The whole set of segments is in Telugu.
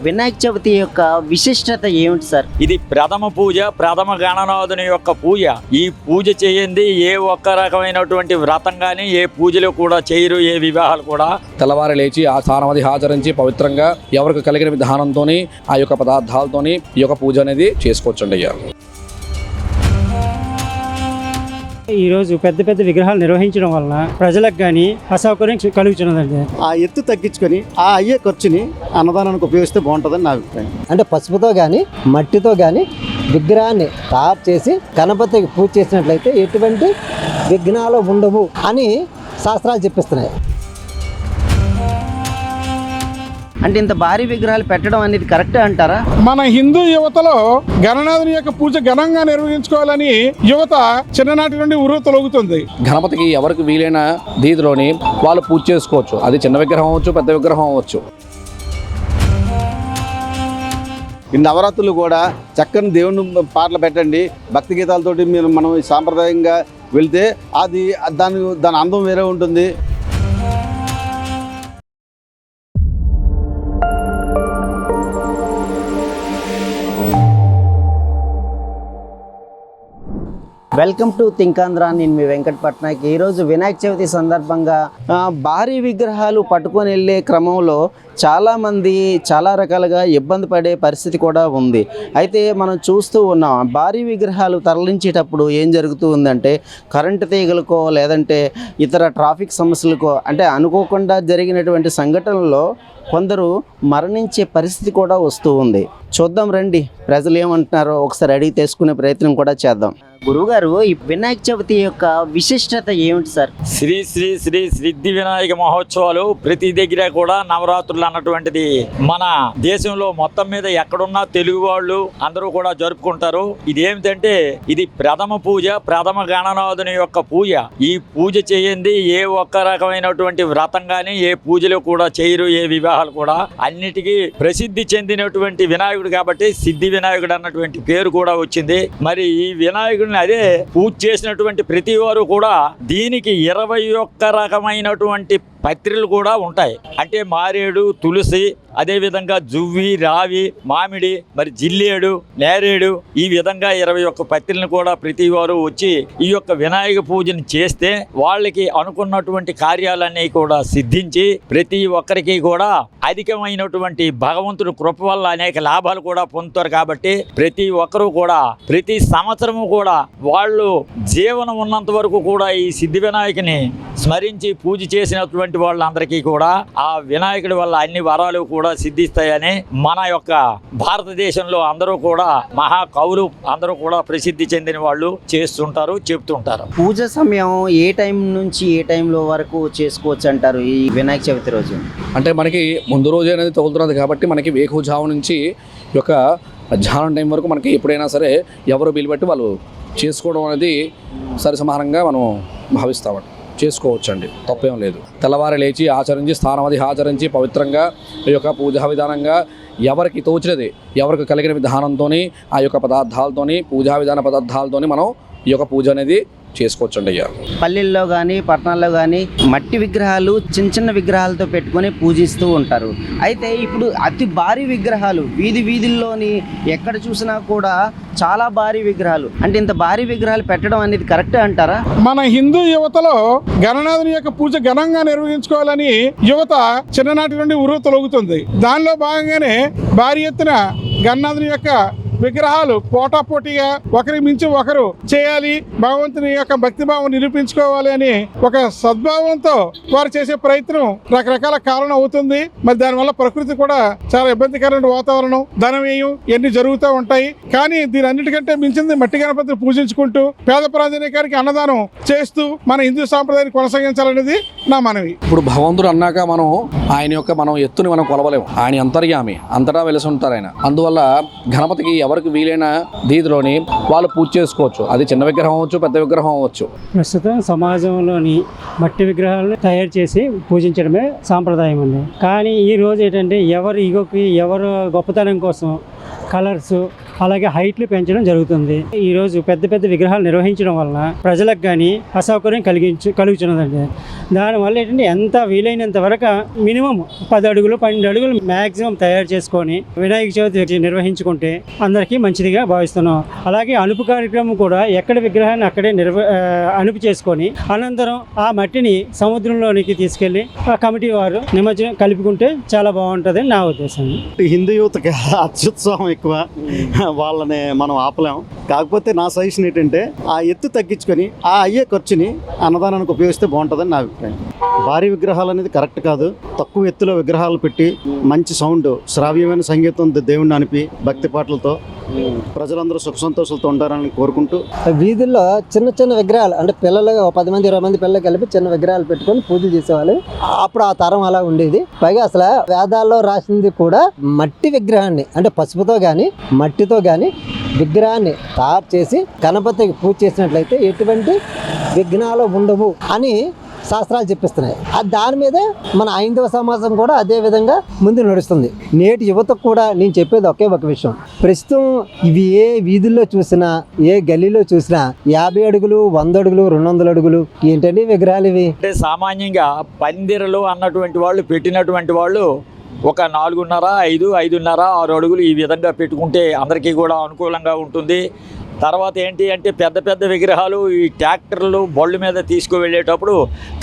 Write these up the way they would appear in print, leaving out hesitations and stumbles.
వినాయక చవితి యొక్క విశిష్టత ఏమిటి సార్? ఇది ప్రథమ పూజ, ప్రథమ గణనాథుని యొక్క పూజ. ఈ పూజ చేయండి ఏ ఒక్క రకమైనటువంటి వ్రతం కానీ ఏ పూజలు కూడా చేయరు, ఏ వివాహాలు కూడా. తెల్లవారు లేచి ఆ స్నానమది ఆచరించి పవిత్రంగా ఎవరికి కలిగిన విధానంతో ఆ యొక్క పదార్థాలతోని ఈ యొక్క పూజ అనేది చేసుకోవచ్చండి అయ్యా. ఈరోజు పెద్ద పెద్ద విగ్రహాలు నిర్వహించడం వలన ప్రజలకు కానీ అసౌకర్యం కలుగుతున్నదండి. ఆ ఎత్తు తగ్గించుకొని ఆ అయ్యే ఖర్చుని అన్నదానానికి ఉపయోగిస్తే బాగుంటుందని నా అభిప్రాయం. అంటే పసుపుతో కానీ మట్టితో కానీ విగ్రహాన్ని తయారు చేసి గణపతికి పూజ చేసినట్లయితే ఎటువంటి విఘ్నాలు ఉండవు అని శాస్త్రాలు చెప్పిస్తున్నాయి. అంటే ఇంత భారీ విగ్రహాలు పెట్టడం అనేది కరెక్టే అంటారా? మన హిందూ యువతలో గణనాథుని యొక్క పూజ ఘనంగా నిర్వహించుకోవాలని యువత చిన్ననాటి నుండి ఉర్రూతలొగుతుంది. గణపతికి ఎవరికి వీలైన దీదిలోని వాళ్ళు పూజ చేసుకోవచ్చు. అది చిన్న విగ్రహం అవ్వచ్చు, పెద్ద విగ్రహం అవ్వచ్చు. ఈ నవరాత్రులు కూడా చక్కని దేవుని పాటలు పెట్టండి, భక్తి గీతాలతోటి మనం సాంప్రదాయంగా వెళ్తే అది దాని అందం వేరే ఉంటుంది. Welcome to థింకాంధ్రా. నేను మీ వెంకట్ పట్నాయక్. ఈరోజు వినాయక చవితి సందర్భంగా భారీ విగ్రహాలు పట్టుకొని వెళ్ళే క్రమంలో చాలామంది చాలా రకాలుగా ఇబ్బంది పడే పరిస్థితి కూడా ఉంది. అయితే మనం చూస్తూ ఉన్నాం, భారీ విగ్రహాలు తరలించేటప్పుడు ఏం జరుగుతూ ఉందంటే కరెంటు తీగలకో లేదంటే ఇతర ట్రాఫిక్ సమస్యలకో అంటే అనుకోకుండా జరిగినటువంటి సంఘటనల్లో కొందరు మరణించే పరిస్థితి కూడా వస్తూ ఉంది. చూద్దాం రండి, ప్రజలు ఏమంటున్నారో ఒకసారి అడిగి తెలుసుకునే ప్రయత్నం కూడా చేద్దాం. గురువుగారు, ఈ వినాయక చవితి యొక్క విశిష్టత ఏమిటి సార్? శ్రీ శ్రీ శ్రీ సిద్ధి వినాయక మహోత్సవాలు ప్రతి దగ్గర కూడా నవరాత్రులు అన్నటువంటిది మన దేశంలో మొత్తం మీద ఎక్కడున్నా తెలుగు వాళ్ళు అందరూ కూడా జరుపుకుంటారు. ఇది ఏమిటంటే ఇది ప్రథమ పూజ, ప్రథమ గణనాథుని యొక్క పూజ. ఈ పూజ చేయండి ఏ ఒక్క రకమైనటువంటి వ్రతం కానీ ఏ పూజలు కూడా చేయరు, ఏ వివాహాలు కూడా. అన్నిటికీ ప్రసిద్ధి చెందినటువంటి వినాయకుడు కాబట్టి సిద్ధి వినాయకుడు అన్నటువంటి పేరు కూడా వచ్చింది. మరి ఈ వినాయకుడు అదే పూజ చేసినటువంటి ప్రతి వారు కూడా దీనికి 21 రకమైనటువంటి పత్రిలు కూడా ఉంటాయి. అంటే మారేడు, తులసి, అదేవిధంగా జువ్వి, రావి, మామిడి, మరి జిల్లేడు, నేరేడు, ఈ విధంగా 21 పత్రిలను కూడా ప్రతి వారు వచ్చి ఈ యొక్క వినాయక పూజను చేస్తే వాళ్ళకి అనుకున్నటువంటి కార్యాలన్నీ కూడా సిద్ధించి ప్రతి ఒక్కరికి కూడా అధికమైనటువంటి భగవంతుడి కృప వల్ల అనేక లాభాలు కూడా పొందుతారు. కాబట్టి ప్రతి ఒక్కరూ కూడా ప్రతి సంవత్సరము కూడా వాళ్ళు జీవనం ఉన్నంత వరకు కూడా ఈ సిద్ధి వినాయకుని స్మరించి పూజ చేసినటువంటి వాళ్ళందరికీ కూడా ఆ వినాయకుడి వల్ల అన్ని వరాలు కూడా సిద్ధిస్తాయని మన యొక్క భారతదేశంలో అందరూ కూడా మహాకవులు అందరూ కూడా ప్రసిద్ధి చెందిన వాళ్ళు చేస్తుంటారు, చెప్తుంటారు. పూజ సమయం ఏ టైం నుంచి ఏ టైంలో వరకు చేసుకోవచ్చు అంటారు ఈ వినాయక చవితి రోజు? అంటే మనకి ముందు రోజు అనేది తగులుతున్నది కాబట్టి మనకి వేకువజాము నుంచి ఈ యొక్క మధ్యాహ్నం టైం వరకు మనకి ఎప్పుడైనా సరే ఎవరు వీలు బట్టి వాళ్ళు చేసుకోవడం అనేది సరిసమానంగా మనం భావిస్తామండి. చేసుకోవచ్చండి, తప్పేం లేదు. తెల్లవారు లేచి ఆచరించి స్నానమది ఆచరించి పవిత్రంగా ఈ యొక్క పూజా విధానంగా ఎవరికి తోచినది ఎవరికి కలిగిన విధానంతో ఆ యొక్క పదార్థాలతోని పూజా విధాన పదార్థాలతోని మనం ఈ యొక్క పూజ అనేది చేసుకోవచ్చండి అయ్యా. పల్లెల్లో కానీ పట్టణాల్లో కానీ మట్టి విగ్రహాలు చిన్న చిన్న విగ్రహాలతో పెట్టుకొని పూజిస్తూ ఉంటారు. అయితే ఇప్పుడు అతి భారీ విగ్రహాలు వీధుల్లోని ఎక్కడ చూసినా కూడా చాలా భారీ విగ్రహాలు. అంటే ఇంత భారీ విగ్రహాలు పెట్టడం అనేది కరెక్టే అంటారా? మన హిందూ యువతలో గణనాథుని యొక్క పూజ ఘనంగా నిర్వహించుకోవాలని యువత చిన్ననాటి నుండి ఉర్రూతలొగుతుంది. దానిలో భాగంగానే భారీ ఎత్తున గణనాథుని యొక్క విగ్రహాలు పోటాపోటీగా ఒకరి మించి ఒకరు చేయాలి, భగవంతుని యొక్క భక్తిభావం నిరూపించుకోవాలి అని ఒక సద్భావంతో వారు చేసే ప్రయత్నం రకరకాల కారణం అవుతుంది. మరి దానివల్ల ప్రకృతి కూడా చాలా ఇబ్బందికరమైన వాతావరణం, ధనవ్యయం ఇవన్నీ జరుగుతూ ఉంటాయి. కానీ దీని అన్నిటికంటే మించింది మట్టి గణపతిని పూజించుకుంటూ పేద ప్రజానీకానికి అన్నదానం చేస్తూ మన హిందూ సాంప్రదాయాన్ని కొనసాగించాలనేది నా మనవి. ఇప్పుడు భగవంతుడు అన్నాక ఆయన యొక్క ఎత్తుని మనం కొలవలేము. ఆయన అంతర్యామి, అంతటా వెలిసి ఉంటారు ఆయన. అందువల్ల గణపతికి ఎవరికి వీలైన దీదిలోని వాళ్ళు పూజ చేసుకోవచ్చు. అది చిన్న విగ్రహం అవ్వచ్చు, పెద్ద విగ్రహం అవ్వచ్చు. ప్రస్తుతం సమాజంలోని మట్టి విగ్రహాలను తయారు చేసి పూజించడమే సాంప్రదాయం అండి. కానీ ఈ రోజు ఏంటంటే ఎవరి ఈగోకి ఎవరు గొప్పతనం కోసం కలర్స్ అలాగే హైట్లు పెంచడం జరుగుతుంది. ఈరోజు పెద్ద పెద్ద విగ్రహాలు నిర్వహించడం వలన ప్రజలకు కానీ అసౌకర్యం కలుగుతున్నదండి. దానివల్ల ఏంటంటే ఎంత వీలైనంత వరకు మినిమం 10 అడుగులు 12 అడుగులు మ్యాక్సిమం తయారు చేసుకొని వినాయక చవితి నిర్వహించుకుంటే అందరికీ మంచిదిగా భావిస్తున్నాం. అలాగే అనుపు కార్యక్రమం కూడా ఎక్కడ విగ్రహాన్ని అక్కడే అనుపు చేసుకొని అనంతరం ఆ మట్టిని సముద్రంలోనికి తీసుకెళ్లి ఆ కమిటీ వారు నిమజ్జనం కలుపుకుంటే చాలా బాగుంటుంది నా ఉద్దేశం. హిందూ యువతకి అత్యుత్సాహం ఎక్కువ, వాళ్ళని మనం ఆపలేం. కాకపోతే నా సజెషన్ ఏంటంటే ఆ ఎత్తు తగ్గించుకొని ఆ అయ్యే ఖర్చుని అన్నదానానికి ఉపయోగిస్తే బాగుంటుందని నా అభిప్రాయం. భారీ విగ్రహాలు అనేది కరెక్ట్ కాదు. తక్కువ ఎత్తులో విగ్రహాలు పెట్టి మంచి సౌండ్, శ్రావ్యమైన సంగీతం దేవుణ్ణి అనిపి భక్తి పాటలతో ప్రజలందరూ సుఖ సంతోషాలతో ఉంటారని కోరుకుంటూ వీధుల్లో చిన్న చిన్న విగ్రహాలు అంటే పిల్లలు 10 మంది 20 మంది పిల్లలు కలిపి చిన్న విగ్రహాలు పెట్టుకొని పూజలు చేసేవాళ్ళు. అప్పుడు ఆ తరం అలా ఉండేది. పైగా అసలు వేదాల్లో రాసింది కూడా మట్టి విగ్రహాన్ని అంటే పసుపుతో కానీ మట్టితో కానీ విగ్రహాన్ని తయారు చేసి గణపతికి పూజ చేసినట్లయితే ఎటువంటి విఘ్నాలు ఉండవు అని శాస్త్రాలు చెప్పిస్తున్నాయి. దాని మీదే మన హైందవ సమాజం కూడా అదే విధంగా ముందు నడుస్తుంది. నేటి యువతకు కూడా నేను చెప్పేది ఒకే ఒక విషయం. ప్రస్తుతం ఇవి ఏ వీధుల్లో చూసినా ఏ గల్లీలో చూసినా 50 అడుగులు 100 అడుగులు 200 అడుగులు ఏంటండి విగ్రహాలు ఇవి. అంటే సామాన్యంగా పందిరలు అన్నటువంటి వాళ్ళు పెట్టినటువంటి వాళ్ళు ఒక 4.5, 5, 5.5, 6 అడుగులు ఈ విధంగా పెట్టుకుంటే అందరికీ కూడా అనుకూలంగా ఉంటుంది. తర్వాత ఏంటి అంటే పెద్ద పెద్ద విగ్రహాలు ఈ ట్రాక్టర్లు బళ్ళు మీద తీసుకువెళ్ళేటప్పుడు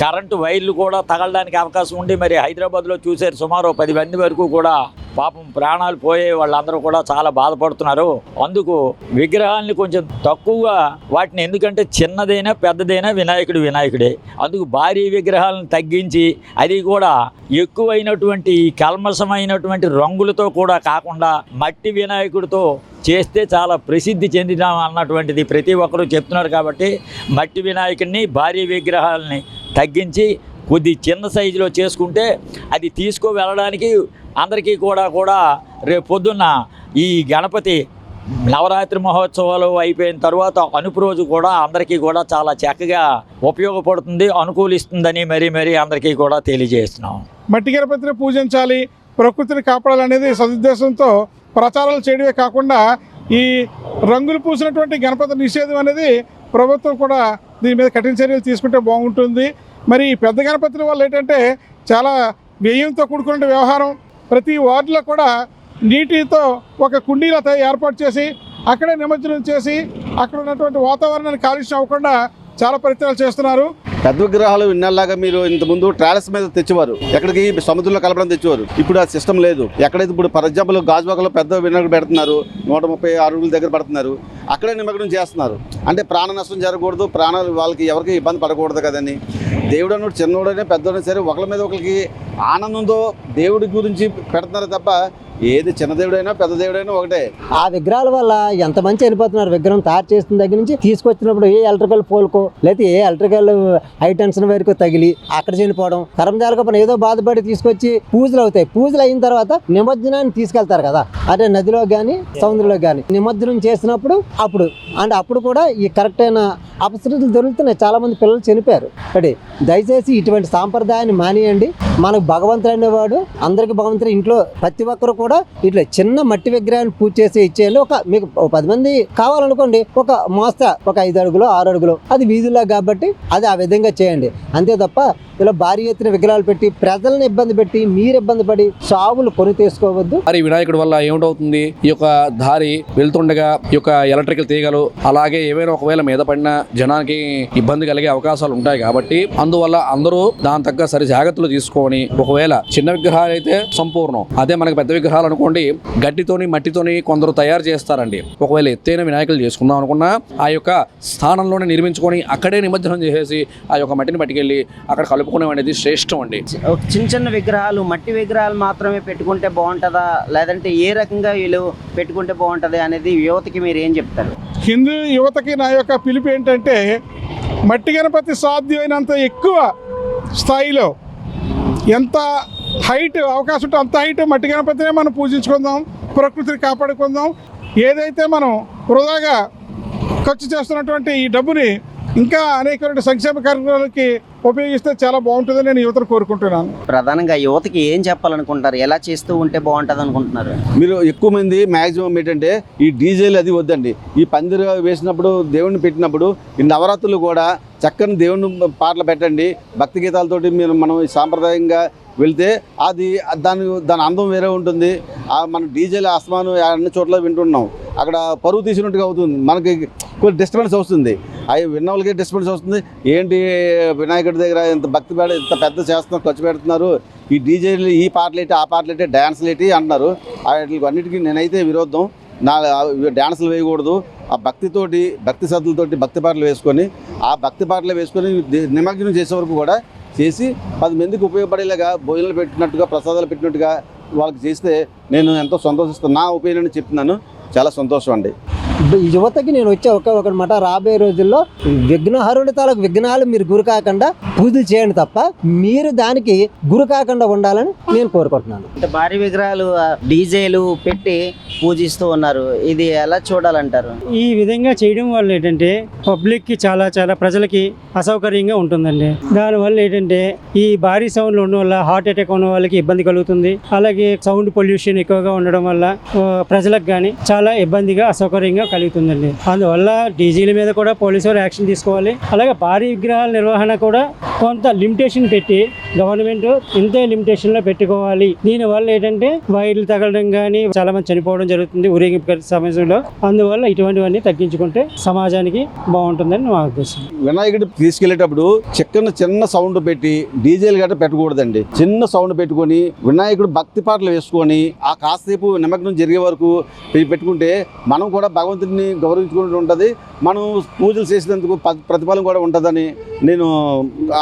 కరెంటు వైర్లు కూడా తగలడానికి అవకాశం ఉండి మరి హైదరాబాద్లో చూసారు సుమారు 10 మంది వరకు కూడా పాపం ప్రాణాలు పోయే వాళ్ళందరూ కూడా చాలా బాధపడుతున్నారు. అందుకు విగ్రహాలని కొంచెం తక్కువగా వాటిని, ఎందుకంటే చిన్నదైనా పెద్దదైనా వినాయకుడే. అందుకు భారీ విగ్రహాలను తగ్గించి అది కూడా ఎక్కువైనటువంటి కల్మషమైనటువంటి రంగులతో కూడా కాకుండా మట్టి వినాయకుడితో చేస్తే చాలా ప్రసిద్ధి చెందినాం అన్నటువంటిది ప్రతి ఒక్కరూ చెప్తున్నారు. కాబట్టి మట్టి వినాయకుడిని భారీ విగ్రహాలని తగ్గించి కొద్ది చిన్న సైజులో చేసుకుంటే అది తీసుకువెళ్ళడానికి అందరికీ కూడా రేపు పొద్దున్న ఈ గణపతి నవరాత్రి మహోత్సవాలు అయిపోయిన తర్వాత అనుపు రోజు కూడా అందరికీ కూడా చాలా చక్కగా ఉపయోగపడుతుంది, అనుకూలిస్తుందని మరీ అందరికీ కూడా తెలియజేస్తున్నాం. మట్టి గణపతిని పూజించాలి, ప్రకృతిని కాపాడాలనేది సదుద్దేశంతో ప్రచారాలు చేయడమే కాకుండా ఈ రంగులు పూసినటువంటి గణపతి నిషేధం అనేది ప్రభుత్వం కూడా దీని మీద కఠిన చర్యలు తీసుకుంటే బాగుంటుంది. మరి ఈ పెద్ద గణపతుల వల్ల ఏంటంటే చాలా వ్యయంతో కూడుకున్న వ్యవహారం. ప్రతి వార్డులో కూడా నీటితో ఒక కుండీలతో ఏర్పాటు చేసి అక్కడే నిమజ్జనం చేసి అక్కడ ఉన్నటువంటి వాతావరణాన్ని కాలుష్యం అవ్వకుండా చాలా ప్రయత్నాలు చేస్తున్నారు. పెద్ద విగ్రహాలు ఇన్నల్లాగా మీరు ఇంతకుముందు ట్రావెల్స్ మీద తెచ్చేవారు, ఎక్కడికి సముద్రంలో కలపడం తెచ్చేవారు. ఇప్పుడు ఆ సిస్టమ్ లేదు. ఎక్కడైతే ఇప్పుడు ఫర్ ఎగ్జాంపుల్ గాజువాకలో పెద్ద వినాయకుడు పెడుతున్నారు, 136 అడుగుల దగ్గర పెడుతున్నారు, అక్కడే నిమజ్జనం చేస్తున్నారు. అంటే ప్రాణ నష్టం జరగకూడదు, ప్రాణాలు వాళ్ళకి ఎవరికి ఇబ్బంది పడకూడదు కదండి. దేవుడు అన్నట్టు చిన్నోడైనా పెద్దోడైనా సరే ఒకరి మీద ఒకరికి ఆనందంతో దేవుడి గురించి పెడుతున్నారు తప్ప ఏది చిన్న దేవుడైనా పెద్ద దేవుడైనా ఒకటే. ఆ విగ్రహాల వల్ల ఎంతమంది చనిపోతున్నారు. విగ్రహం తయారు చేసిన దగ్గర నుంచి తీసుకొచ్చినప్పుడు ఏ ఎలక్ట్రికల్ పోల్కో లేకపోతే ఏ ఎలక్ట్రికల్ హై టెన్షన్ వైర్కో తగిలి అక్కడ చనిపోవడం, కర్మజాలకపోయినా ఏదో బాధపడి తీసుకొచ్చి పూజలు అవుతాయి. పూజలు అయిన తర్వాత నిమజ్జనాన్ని తీసుకెళ్తారు కదా, అదే నదిలో కానీ సముద్రంలో కానీ నిమజ్జనం చేసినప్పుడు అప్పుడు కూడా ఈ కరెక్ట్ అయిన అపశృతులు దొరుకుతున్నాయి. చాలా మంది పిల్లలు చనిపోయారు. అంటే దయచేసి ఇటువంటి సాంప్రదాయాన్ని మానేయండి. మనకు భగవంతుడు అనేవాడు అందరికి భగవంతుడు. ఇంట్లో ప్రతి ఒక్కరు కూడా ఇట్లా చిన్న మట్టి విగ్రహాన్ని పూజ చేసి ఇచ్చేయండి. మీకు 10 మంది కావాలనుకోండి, ఒక మోస్తా ఒక 5 అడుగులు 6 అడుగులు అది వీధుల్లో కాబట్టి అది ఆ విధంగా చేయండి. అంతే తప్ప ఇలా భారీ ఎత్తున విగ్రహాలు పెట్టి ప్రజలను ఇబ్బంది పెట్టి మీరు ఇబ్బంది పడి సాగులు కొని తీసుకోవద్దు. మరి వినాయకుడి వల్ల ఏమిటవుతుంది, ఈ యొక్క దారి వెళ్తుండగా ఈ యొక్క ఎలక్ట్రికల్ తీగలు అలాగే ఏమైనా ఒకవేళ మీద పడిన జనానికి ఇబ్బంది కలిగే అవకాశాలు ఉంటాయి. కాబట్టి అందువల్ల అందరూ దాని తగ్గ సరి జాగ్రత్తలు తీసుకొని, ఒకవేళ చిన్న విగ్రహాలు అయితే సంపూర్ణం, అదే మనకి పెద్ద విగ్రహాలు అనుకోండి గట్టితోని మట్టితోని కొందరు తయారు చేస్తారండి. ఒకవేళ ఎత్తైన వినాయకులు చేసుకుందాం అనుకున్నా ఆ యొక్క స్థానంలోనే నిర్మించుకొని అక్కడే నిమజ్జనం చేసేసి ఆ యొక్క మట్టిని పట్టుకెళ్ళి అక్కడ కలుపుకోవడం అనేది శ్రేష్టం అండి. చిన్న విగ్రహాలు మట్టి విగ్రహాలు మాత్రమే పెట్టుకుంటే బాగుంటుందా, లేదంటే ఏ రకంగా వీళ్ళు పెట్టుకుంటే బాగుంటుంది అనేది యువతకి మీరు ఏం చెప్తారు? హిందూ యువతకి నా యొక్క పిలుపు ఏంటంటే మట్టి గణపతి సాధ్యమైనంత ఎక్కువ స్థాయిలో ఎంత హైట్ అవకాశం ఉంటే అంత హైట్ మట్టి గణపతినే మనం పూజించుకుందాం, ప్రకృతిని కాపాడుకుందాం. ఏదైతే మనం వృధాగా ఖర్చు చేస్తున్నటువంటి ఈ డబ్బుని ఇంకా అనేకమైన సంక్షేమ కార్యక్రమాలకి ఉపయోగిస్తే చాలా బాగుంటుందని నేను యువతను కోరుకుంటున్నాను. ప్రధానంగా యువతకి ఏం చెప్పాలనుకుంటారు, ఎలా చేస్తూ ఉంటే బాగుంటుంది అనుకుంటున్నారు? మీరు ఎక్కువ మంది మ్యాక్సిమం ఏంటంటే ఈ డీజేలు అది వద్దండి. ఈ పందిరి వేసినప్పుడు దేవుడిని పెట్టినప్పుడు ఈ నవరాత్రులు కూడా చక్కని దేవుని పాటలు పెట్టండి, భక్తి గీతాలతోటి మనం సాంప్రదాయంగా వెళ్తే అది దాని అందం వేరే ఉంటుంది. మన డీజేలు అస్తమానం అన్ని చోట్ల వింటున్నాం, అక్కడ పరువు తీసినట్టుగా అవుతుంది, మనకి కొంచెం డిస్టర్బెన్స్ వస్తుంది. అవి విన్న వాళ్ళకి డిస్టర్బెన్స్ వస్తుంది. ఏంటి వినాయకుడి దగ్గర ఇంత భక్తి ఇంత పెద్ద చేస్తున్నారు, ఖర్చు పెడుతున్నారు, ఈ డీజేలు ఈ పాటలు ఏంటి ఆ పాటలు ఏంటి డ్యాన్స్లు ఏంటి అంటున్నారు. వాటికి అన్నిటికీ నేనైతే విరోధం. డ్యాన్సులు వేయకూడదు. ఆ భక్తితోటి భక్తి శ్రద్ధలతోటి భక్తి పాటలు వేసుకొని ఆ భక్తి పాటలు వేసుకొని నిమజ్జనం చేసే వరకు కూడా చేసి 10 మందికి ఉపయోగపడేలాగా భోజనాలు పెట్టినట్టుగా ప్రసాదాలు పెట్టినట్టుగా వాళ్ళకి చేస్తే నేను ఎంతో సంతోషిస్తాను. నా ఒపీనియన్ చెప్తున్నాను, చాలా సంతోషం అండి. ఈ యువతకి నేను వచ్చే ఒక మాట, రాబోయే రోజుల్లో విఘ్నహరుడి తాలకు విఘ్నాలు మీరు గురి కాకుండా పూజలు చేయండి తప్ప మీరు దానికి గురి కాకుండా ఉండాలని నేను కోరుకుంటున్నాను. అంటే భారీ విగ్రహాలు డీజేలు పెట్టి పూజిస్తూ ఉన్నారు, ఇది ఎలా చూడాలంటారు? ఈ విధంగా చేయడం వల్ల ఏంటంటే పబ్లిక్కి చాలా ప్రజలకి అసౌకర్యంగా ఉంటుందండి. దానివల్ల ఏంటంటే ఈ భారీ సౌండ్లు ఉండడం వల్ల హార్ట్ అటాక్ ఉన్న వాళ్ళకి ఇబ్బంది కలుగుతుంది. అలాగే సౌండ్ పొల్యూషన్ ఎక్కువగా ఉండడం వల్ల ప్రజలకు కానీ చాలా ఇబ్బందిగా అసౌకర్యంగా కలుగుతుందండి. అందువల్ల డీజీల మీద కూడా పోలీసు వారు యాక్షన్ తీసుకోవాలి. అలాగే భారీ విగ్రహాల నిర్వహణ కూడా కొంత లిమిటేషన్ పెట్టి గవర్నమెంట్ ఇంతే లిమిటేషన్లో పెట్టుకోవాలి. దీనివల్ల ఏంటంటే వైర్లు తగలడం కానీ చాలా మంది చనిపోవడం జరుగుతుంది ఊరేగింపు సమయంలో. అందువల్ల ఇటువంటివన్నీ తగ్గించుకుంటే సమాజానికి బాగుంటుందని నా ఉద్దేశం. వినాయకుడు తీసుకెళ్లేటప్పుడు చిన్న సౌండ్ పెట్టి డీజేలు గట్రా పెట్టకూడదండి. చిన్న సౌండ్ పెట్టుకొని వినాయకుడు భక్తి పాటలు వేసుకొని ఆ కాసేపు నిమగ్నం జరిగే వరకు పెట్టుకుంటే మనం కూడా భగవంతుడిని గౌరవించుకుంటూ ఉంటుంది, మనం పూజలు చేసినందుకు ప్రతిఫలం కూడా ఉంటుందని నేను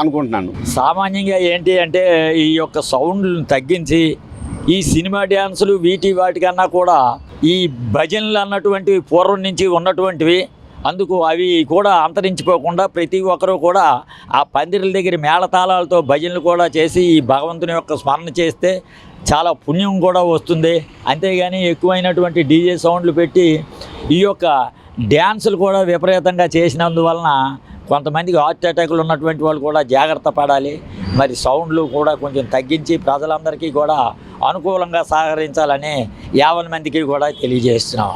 అనుకుంటున్నాను. సామాన్యంగా ఏంటి అంటే ఈ యొక్క సౌండ్లను తగ్గించి ఈ సినిమా డ్యాన్సులు వాటికన్నా కూడా ఈ భజనలు అన్నటువంటివి పూర్వం నుంచి ఉన్నటువంటివి, అందుకు అవి కూడా అంతరించిపోకుండా ప్రతి ఒక్కరూ కూడా ఆ పందిరుల దగ్గర మేళతాళాలతో భజనలు కూడా చేసి ఈ భగవంతుని యొక్క స్మరణ చేస్తే చాలా పుణ్యం కూడా వస్తుంది. అంతేగాని ఎక్కువైనటువంటి డీజే సౌండ్లు పెట్టి ఈ యొక్క డ్యాన్సులు కూడా విపరీతంగా చేసినందువలన కొంతమందికి హార్ట్ అటాకులు ఉన్నటువంటి వాళ్ళు కూడా జాగ్రత్త పడాలి. మరి సౌండ్లు కూడా కొంచెం తగ్గించి ప్రజలందరికీ కూడా అనుకూలంగా సహకరించాలని 50 మందికి కూడా తెలియజేస్తున్నాం.